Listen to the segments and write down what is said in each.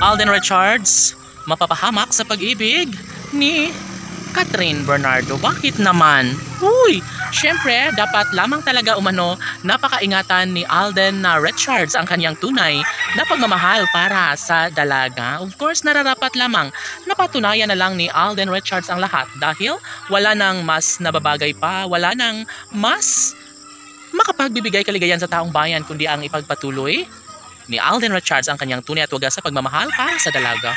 Alden Richards mapapahamak sa pag-ibig ni Catherine Bernardo. Bakit naman? Uy, syempre dapat lamang talaga umano napakaingatan ni Alden Richards ang kanyang tunay na pagmamahal para sa dalaga. Of course, nararapat lamang napatunayan na lang ni Alden Richards ang lahat dahil wala nang mas nababagay pa, wala nang mas makapagbibigay kaligayan sa taong bayan kundi ang ipagpatuloy ni Alden Richards ang kanyang tunay at wagas sa pagmamahal para sa dalaga.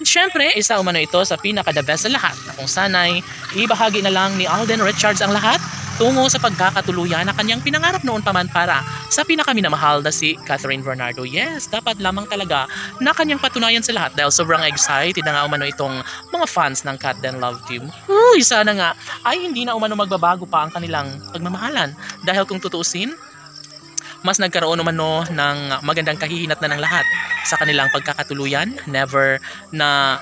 Siyempre, isa umano ito sa pinaka-the best sa lahat na kung sana'y ibahagi na lang ni Alden Richards ang lahat tungo sa pagkakatuluyan na kanyang pinangarap noon pa man para sa pinakaminamahal na si Catherine Bernardo. Yes, dapat lamang talaga na kanyang patunayan sa lahat dahil sobrang excited na nga umano itong mga fans ng Cat Den Love Team. Uy, sana nga ay hindi na umano magbabago pa ang kanilang pagmamahalan dahil kung tutuusin, mas nagkaroon umano ng magandang kahihinat na ng lahat sa kanilang pagkakatuluyan. Never na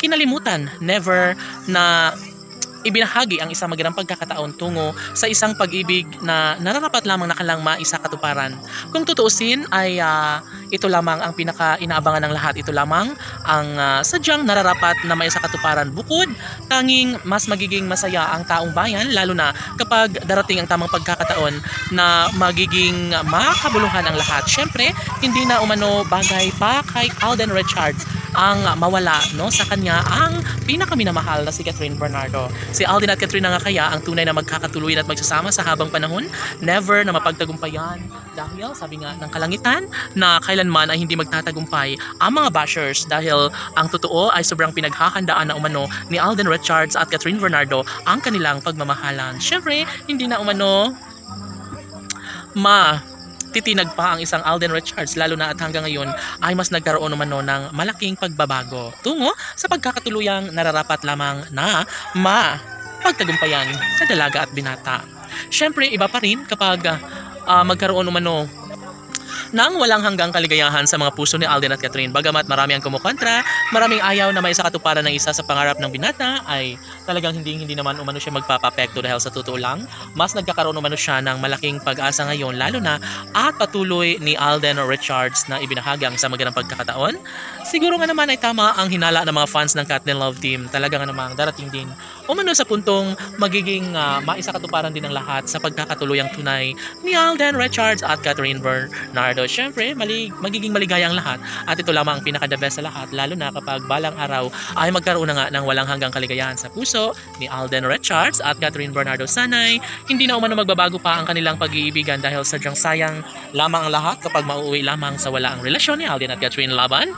kinalimutan, never na ibinahagi ang isang magandang pagkakataon tungo sa isang pag-ibig na nararapat lamang na kailang maisakatuparan. Kung tutuusin ay ito lamang ang pinaka-inaabangan ng lahat. Ito lamang ang sadyang nararapat na maisakatuparan. Bukod, tanging mas magiging masaya ang taong bayan lalo na kapag darating ang tamang pagkakataon na magiging makabuluhan ang lahat. Syempre, hindi na umano bagay pa kay Alden Richards ang mawala sa kanya ang pinakaminamahal na si Catherine Bernardo. Si Alden at Catherine na nga kaya ang tunay na magkakatuluyan at magsasama sa habang panahon, never na mapagtagumpayan dahil sabi nga ng kalangitan na kailanman ay hindi magtatagumpay ang mga bashers dahil ang totoo ay sobrang pinaghahandaan na umano ni Alden Richards at Catherine Bernardo ang kanilang pagmamahalan. Syempre, hindi na umano titinag pa ang isang Alden Richards lalo na at hanggang ngayon ay mas nagkaroon umano ng malaking pagbabago tungo sa pagkakatuluyang nararapat lamang na mapagtagumpayan sa dalaga at binata. Syempre, iba pa rin kapag magkaroon umano nang walang hanggang kaligayahan sa mga puso ni Alden at Catherine. Bagamat marami ang kumukontra, maraming ayaw na may sakatuparan ng isa sa pangarap ng binata, ay talagang hindi naman umano siya magpapapekto dahil sa totoo lang, mas nagkakaroon umano siya ng malaking pag-asa ngayon, lalo na at patuloy ni Alden Richards na ibinahagang sa magandang pagkakataon. Siguro nga naman ay tama ang hinala ng mga fans ng Cat Den Love Team. Talaga nga namang darating din umano sa puntong magiging maisakatuparan din ng lahat sa pagkakatuluyang tunay ni Alden Richards at Catherine Bernardo. Siyempre, magiging maligaya ang lahat at ito lamang ang pinaka-the best sa lahat lalo na kapag balang araw ay magkaroon na nga ng walang hanggang kaligayahan sa puso ni Alden Richards at Catherine Bernardo. Sana'y hindi na umano magbabago pa ang kanilang pag-iibigan dahil sadyang sayang lamang ang lahat kapag mauuwi lamang sa wala ang relasyon ni Alden at Catherine laban.